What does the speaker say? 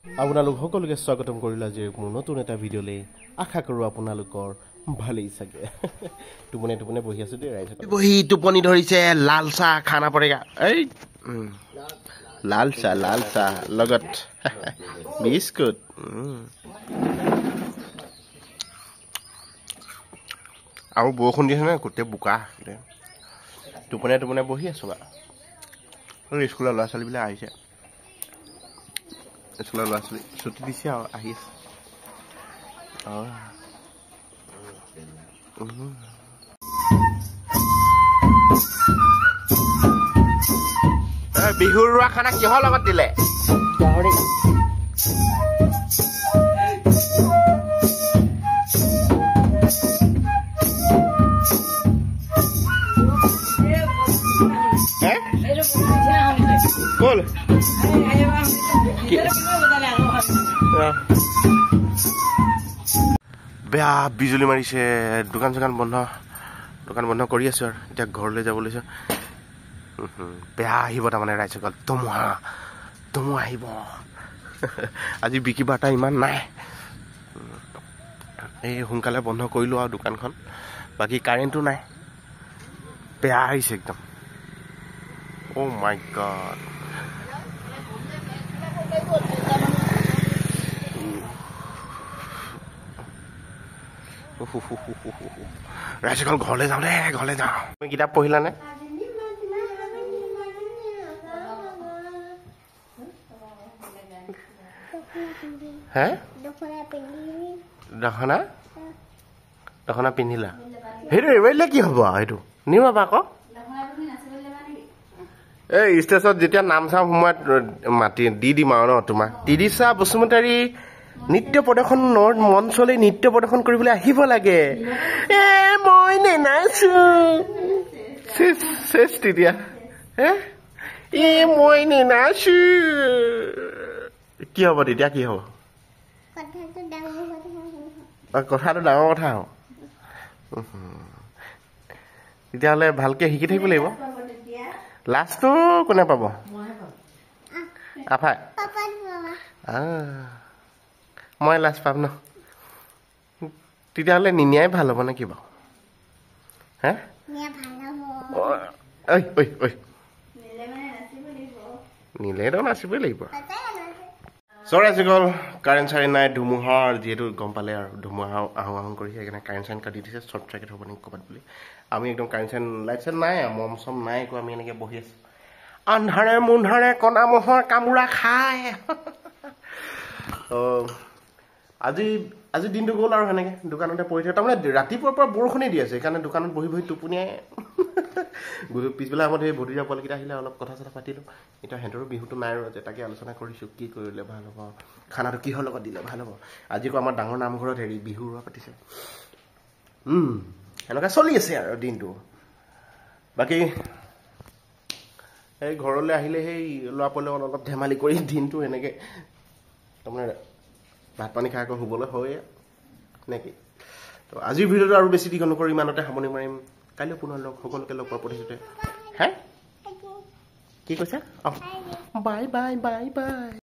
আপোনালোক সকলোকে স্বাগতম কৰিলা আজি মোৰ নতুন এটা ভিডিঅ'লৈ আশা কৰোঁ আপোনালোকৰ ভালেই চাগে টোপনি টোপনি বহি আছো দেই ৰাইজ বহি টোপনি ধৰিছে লাল চাহ খানা পৰেগা এই লাল চাহ লগত বিস্কুট আৰু বৰষুণ দিছে নহয় গোটেই বোকা টোপনি টোপনি বহি আছো আৰু স্কুলৰ ল'ৰা ছোৱালীবিলাক আহিছে স্কুলৰ ল'ৰা ছোৱালী ছুটি দিছে আৰু আহি আছে বিহুৰ ৰোৱা খানা কিহৰ লগত দিলে গাহৰি Cool. বেয়া বিজুলী মাৰিছে দোকান বন্ধ কৰি আছো আৰু এতিয়া ঘৰলৈ যাব লৈছো বেয়া আহিব তাৰমানে ৰাইজসকল ধুমুহা আহিব আজি বিক্ৰী বাৰ্তা ইমান নাই এই সোনকালে বন্ধ কৰিলো আৰু দোকানখন বাকী কাৰেণ্টটো নাই বেয়া আহিছে একদম Oh my God. ৰাইজসকল ঘৰলৈ যাওঁ দেই ঘৰলৈ যাওঁ তুমি কিতাপ পঢ়িলানে হে দখনা পিন্ধিলা সেইটো এৰিলে কি হ'ব সেইটো নিমাবা আকৌ এই ষ্টেজত যেতিয়া নাম চাম সময়ত মাতি দি দিম আৰু ন তোমাৰ তিৰিচা বসুমতাৰী নৃত্য প্ৰদৰ্শনৰ মঞ্চলৈ নৃত্য প্ৰদৰ্শন কৰিবলৈ আহিব লাগে মই নেনাচো শেষ তেতিয়া মই নেনাচো কি হ'ব তেতিয়া কি হ'ব কথাটো ডাঙৰ কথা হ'ব তেতিয়াহ'লে ভালকে শিকি থাকিব লাগিব লাষ্টটো কোনে পাব আফাই মই লাষ্ট পাম ন তেতিয়াহ'লে নিনিয়াই ভাল হ'ব নে কি বাৰু হে নিলেতো নাচিবই লাগিব ৰাইজসকল কাৰেণ্ট চাৰেণ্ট নাই ধুমুহাৰ যিহেতু গম পালে আৰু ধুমুহা আহোঁ কৰি সেইকাৰণে কাৰেণ্ট চাৰেণ্ট কাটি দিছে শ্বৰ্ট চাৰ্কিট হ'ব নেকি ক'ৰবাত বুলি আমি একদম কাৰেণ্ট চাৰেণ্ট লাইট চাইট নাই মম চম নাই একো আমি এনেকৈ বহি আছো আন্ধাৰে মুন্ধাৰে কণা মহৰ কামোৰা খায় আজি দিনটো গ'ল আৰু সেনেকৈ দোকানতে পৰি থাকে তাৰমানে ৰাতিপুৱাৰ পৰা বৰষুণেই দি আছে সেইকাৰণে দোকানত বহি টোপনিয়াই পিছবেলা সময়ত সেই ভতিজা পোৱালিকেইটা আহিলে অলপ কথা চথা পাতিলোঁ এতিয়া সিহঁতৰো বিহুটো নাই আৰু তাকে আলোচনা কৰিছোঁ কি কৰিলে ভাল হ'ব খানাটো কিহৰ লগত দিলে ভাল হ'ব আজি আকৌ আমাৰ ডাঙৰ নামঘৰত বিহু ৰোৱা পাতিছে এনেকুৱা চলি আছে আৰু দিনটো বাকী এই ঘৰলৈ আহিলে সেই ল'ৰা পোৱালি অলপ ধেমালি কৰি দিনটো এনেকৈ তাৰমানে ভাত পানী খাই আকৌ শুবলৈ হয়ে নেকি তো আজিৰ ভিডিঅ'টো আৰু বেছি দীঘল নকৰি ইমানতে সামৰণি মাৰিম কাইলৈ পুনৰ সকলোকে লগ পোৱাৰ প্ৰতিশ্ৰুতি হে কি কৈছা বাই